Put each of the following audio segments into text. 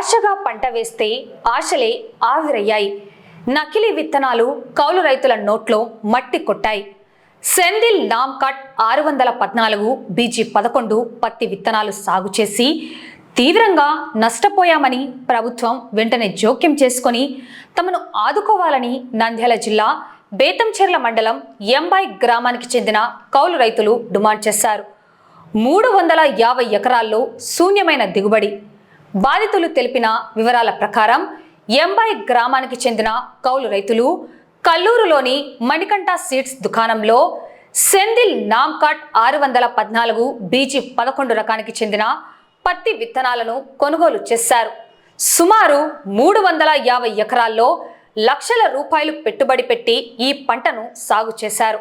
ఆశగా పంట వేస్తే ఆశలే ఆవిరయ్యాయి. నకిలీ విత్తనాలు కౌలు రైతుల నోట్లో మట్టి కొట్టాయి. సెంధిల్ నామ్కట్ 614 BG 11 పత్తి విత్తనాలు సాగు చేసి తీవ్రంగా నష్టపోయామని ప్రభుత్వం వెంటనే జోక్యం చేసుకొని తమను ఆదుకోవాలని నంద్యాల జిల్లా బేతంచెర్ల మండలం ఎంబై గ్రామానికి చెందిన కౌలు రైతులు డిమాండ్ చేశారు. 350 ఎకరాల్లో శూన్యమైన దిగుబడి. బాధితులు తెలిపిన వివరాల ప్రకారం ఎంబై గ్రామానికి చెందిన కౌలు రైతులు కల్లూరులోని మణికంఠ సీడ్స్ దుకాణంలో సెంధిల్ నామ్కట్ 614 BG 11 రకానికి చెందిన పత్తి విత్తనాలను కొనుగోలు చేశారు. సుమారు 350 ఎకరాల్లో లక్షల రూపాయలు పెట్టుబడి పెట్టి ఈ పంటను సాగు చేశారు.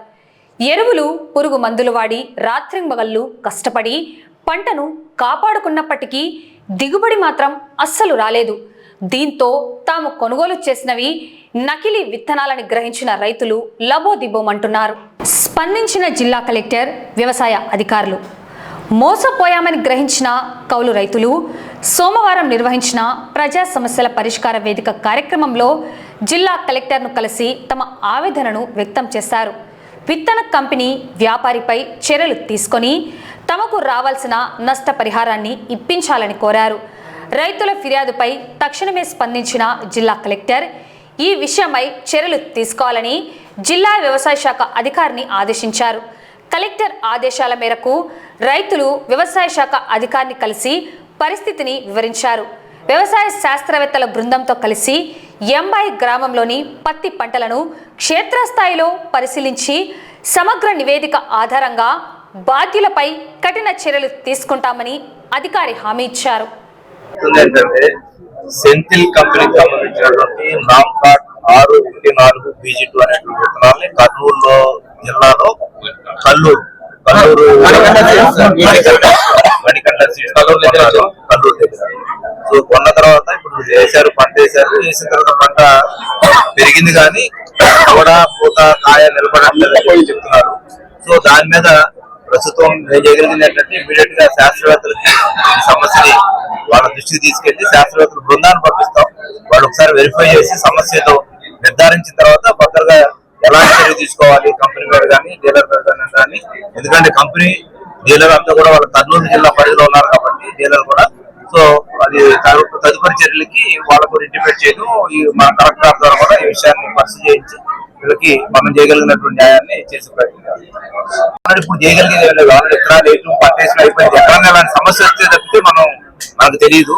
ఎరువులు, పురుగు మందులు వాడి రాత్రింబగళ్ళు కష్టపడి పంటను కాపాడుకున్నప్పటికీ దిగుబడి మాత్రం అస్సలు రాలేదు. దీంతో తాము కొనుగోలు చేసినవి నకిలీ విత్తనాలని గ్రహించిన రైతులు లబోదిబోమంటున్నారు. స్పందించిన జిల్లా కలెక్టర్, వ్యవసాయ అధికారులు. మోసపోయామని గ్రహించిన కౌలు రైతులు సోమవారం నిర్వహించిన ప్రజా సమస్యల పరిష్కార వేదిక కార్యక్రమంలో జిల్లా కలెక్టర్ను కలిసి తమ ఆవేదనను వ్యక్తం చేశారు. విత్తన కంపెనీ వ్యాపారిపై చర్యలు తీసుకొని తమకు రావాల్సిన నష్టపరిహారాన్ని ఇప్పించాలని కోరారు. రైతుల ఫిర్యాదుపై తక్షణమే స్పందించిన జిల్లా కలెక్టర్ ఈ విషయమై చర్యలు తీసుకోవాలని జిల్లా వ్యవసాయ శాఖ అధికారిని ఆదేశించారు. కలెక్టర్ ఆదేశాల మేరకు రైతులు వ్యవసాయ శాఖ అధికారిని కలిసి పరిస్థితిని వివరించారు. వ్యవసాయ శాస్త్రవేత్తల బృందంతో కలిసి ఎంబై గ్రామంలోని పత్తి పంటలను క్షేత్రస్థాయిలో పరిశీలించి సమగ్ర నివేదిక ఆధారంగా బాధ్యులపై కఠిన చర్యలు తీసుకుంటామని అధికారి హామీ ఇచ్చారు. సెంథిల్ కంపెనీకి సంబంధించినటువంటి నామ్కాట్ 614 BG 2 అనేటువంటి విత్తనాలని కర్నూలు జిల్లాలో కల్లూరు మణికంఠ సీడ్స్ కల్లూరు దగ్గర. సో కొన్న తర్వాత ఇప్పుడు వేసారు, పంట వేసిన తర్వాత పంట పెరిగింది కానీ కూడా పూత కాయ నిలబడట్లేదని చెప్తున్నారు. సో దాని మీద ప్రస్తుతం నేను చేయగలిగింది ఏంటంటే ఇమీడియట్ గా శాస్త్రవేత్తలకి ఈ సమస్యని వాళ్ళ దృష్టికి తీసుకెళ్లి శాస్త్రవేత్తల బృందాన్ని పంపిస్తాం. వాళ్ళు ఒకసారి వెరిఫై చేసి సమస్యతో నిర్ధారించిన తర్వాత కొత్తగా ఎలాంటి చర్య తీసుకోవాలి కంపెనీ మీద కానీ డీలర్ మీద కానీ. ఎందుకంటే కంపెనీ డీలర్ అంతా కూడా వాళ్ళ కర్నూలు జిల్లా పరిధిలో ఉన్నారు కాబట్టి డీలర్ కూడా. సో అది తదుపరి చర్యలకి వాళ్ళకు ఇంటిమేట్ చేయడం ఈ మన కలెక్టర్ ద్వారా కూడా ఈ విషయాన్ని పరిశీలి చేయించి వీళ్ళకి మనం చేయగలిగినటువంటి న్యాయాన్ని చేసి ప్రయత్నించాలి. ఇప్పుడు చేయగలిగేది ఎకరాలు రేటు పట్టేసిన అయిపోయింది. ఎక్కడైనా ఇలాంటి సమస్య వస్తే తప్పితే మనకు తెలియదు.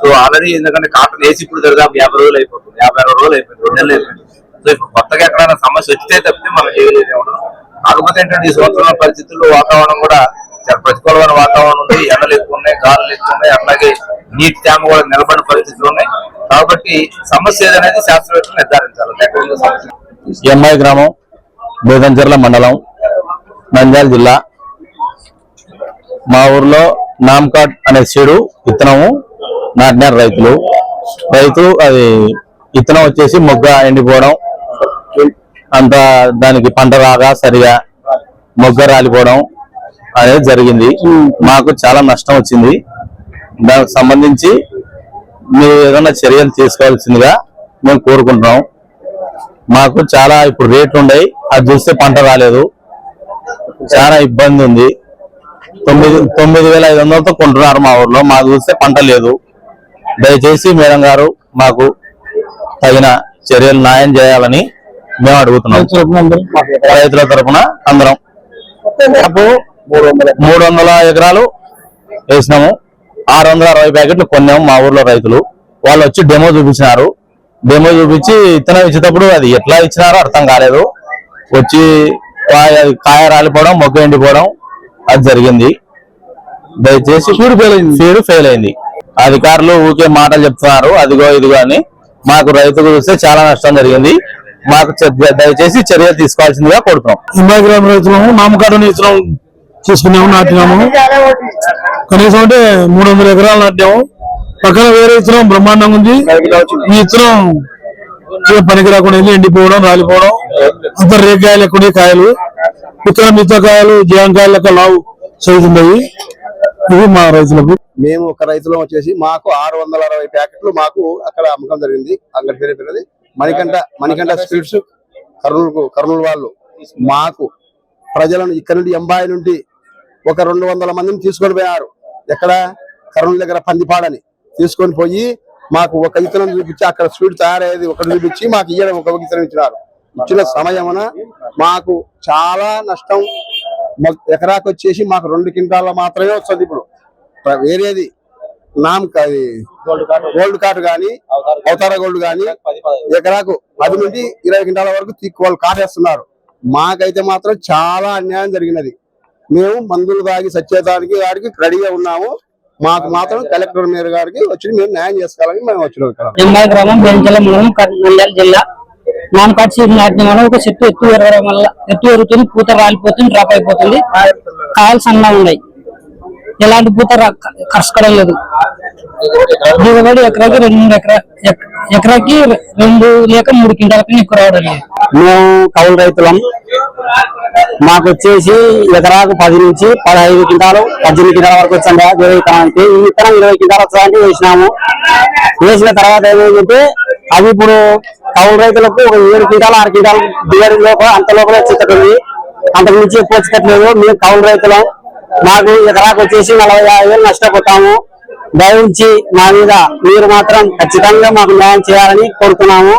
సో ఆల్రెడీ ఎందుకంటే కాటన్ వేసి ఇప్పుడు దాదాపు 50 రోజులు అయిపోతుంది, 50 రోజులు అయిపోయింది, 2 నెలలు అయిపోయింది. సో ఇప్పుడు కొత్తగా ఎక్కడైనా సమస్య వస్తే తప్పితే మనం చేయగలిగేది ఉండదు. కాకపోతే ఏంటంటే ఈ సంవత్సరం పరిస్థితుల్లో వాతావరణం కూడా చాలా ప్రతికూలమైన వాతావరణం ఉంది. ఎండలు ఎక్కువ ఉన్నాయి, గాలులు ఎక్కువ ఉన్నాయి, అట్లాగే నీటి తేమ కూడా నిలబడిన పరిస్థితులు ఉన్నాయి. కాబట్టి సమస్య ఏదనేది శాస్త్రవేత్తలు నిర్ధారించాలి. ఎంఐ గ్రామం, బేతంచెర్ల మండలం, నంద్యాల జిల్లా. మా ఊర్లో నామ్కాట్ అనే సీడు విత్తనము నాటినారు రైతు. అది విత్తనం వచ్చేసి మొగ్గ ఎండిపోవడం, అంత దానికి పంట రాగా సరిగా మొగ్గ రాలిపోవడం అనేది జరిగింది. మాకు చాలా నష్టం వచ్చింది. దానికి సంబంధించి మీరు ఏదైనా చర్యలు తీసుకోవాల్సిందిగా మేము కోరుకుంటున్నాం. మాకు చాలా ఇప్పుడు రేట్లు ఉన్నాయి, అది చూస్తే పంట రాలేదు, చాలా ఇబ్బంది ఉంది. 9,500తో కొంటున్నారు మా ఊర్లో, మాకు చూస్తే పంట లేదు. దయచేసి మేడం గారు మాకు తగిన చర్యలు న్యాయం చేయాలని మేము అడుగుతున్నాం. రైతుల తరఫున అందరం 300 ఎకరాలు వేసినాము, 660 ప్యాకెట్లు కొన్నాము. మా ఊర్లో రైతులు వాళ్ళు వచ్చి డెమో చూపించినారు. డెమో చూపించి విత్తనం ఇచ్చేటప్పుడు అది ఎట్లా ఇచ్చినారో అర్థం కాలేదు. వచ్చి కాయ రాలిపోవడం, మొగ్గ ఎండిపోవడం అది జరిగింది. దయచేసి సీడ్ ఫెయిల్ అయింది. అధికారులు ఊకే మాటలు చెప్తున్నారు, అదిగో ఇదిగో అని. మాకు రైతుకు చూస్తే చాలా నష్టం జరిగింది. మాకు దయచేసి చర్యలు తీసుకోవాల్సిందిగా కోరుతున్నాం. ఎంబై గ్రామ రైతులము నామకాట విత్తనం తీసుకున్నాము, నాటినాము. కనీసం అంటే 300 ఎకరాలు నాటినాము. పక్కన వేరే విత్తనం బ్రహ్మాండంగా ఉంది. ఈ విత్తనం పనికి రాకుండా ఎండిపోవడం, రాలిపోవడం, అంత రేకాయలు ఎక్కువ కాయలు, ఇక్కడ మిగతా కాయలు జాంకాయలు లెక్క లావు సైజు ఉన్నాయి. ఇది మా రైతులకు మేము ఒక రైతులో వచ్చేసి మాకు 660 ప్యాకెట్లు మాకు అక్కడ అమ్మకం జరిగింది. అంగడి పేరు పేరుది మణికంఠ స్వీట్స్ కర్నూలు వాళ్ళు మాకు ప్రజలను ఇక్కడ నుండి ఎంబాయి నుండి ఒక 200 మందిని తీసుకొని పోయారు. ఎక్కడ కర్నూలు దగ్గర పందిపాడని తీసుకొని పోయి మాకు ఒక విత్తనం చూపించి అక్కడ స్వీట్ తయారయ్యేది ఒకటి చూపించి మాకు ఇయ్యడం ఒక విత్తనం ఇచ్చినారు. ఇచ్చిన సమయమున మాకు చాలా నష్టం. ఎకరాకు వచ్చేసి మాకు 2 క్వింటాల మాత్రమే వస్తుంది. ఇప్పుడు వేరేది గోల్డ్ కార్డు కానీ అవతార గోల్డ్ కానీ ఎకరాకు 10 నుండి 20 క్వింటాల వరకు వాళ్ళు కాటేస్తున్నారు. మాకైతే మాత్రం చాలా అన్యాయం జరిగినది. మేము మందులు తాగి సచ్చేతానికి వాడికి రెడీగా ఉన్నాము. మాకు మాత్రం కలెక్టర్ మేయర్ గారికి వచ్చి మేము న్యాయం చేసుకోవాలని మేము వచ్చినాం. ఇక్కడ గ్రామం బెంచల మండలం నంద్యాల జిల్లా నాన్ కార్డ్ సీడ్ నాటిన వల్ల ఒక చెట్టు ఎత్తు ఎరగడం వల్ల ఎత్తు ఎరుగుతుంది, పూత రాలిపోతుంది, డ్రాప్ అయిపోతుంది, కాయలు సన్నగా ఉన్నాయి, ఎలాంటి పూత కరచడం లేదు. దిగుబడి ఎకరాకి 2 లేక 3 క్వింటాలకి ఎక్కువ రావడం లేదు. మేము కౌలు రైతులం. మాకు వచ్చేసి ఎకరాకు 10 నుంచి 15 క్వింటాలు 18 క్వింటాల వరకు వచ్చండి. వేరే విత్తనానికి ఈ విత్తనం 20 క్వింటాలు వచ్చాయంటే వేసినాము. వేసిన తర్వాత ఏమైందంటే అవి ఇప్పుడు కౌలు రైతులకు ఒక 7 క్వింటాలు 6 క్వింటాలు దిగడి లోపల అంత లోపల వచ్చేటట్టుంది. అంతకు మించి ఎక్కువ వచ్చేటట్లేదు. మేము కౌలు రైతులం. మాకు ఎకరాకు వచ్చేసి 45,000 నష్టపోతాము. దయవుంచి మా మీద మీరు మాత్రం ఖచ్చితంగా మాకు న్యాయం చేయాలని కోరుతున్నాము.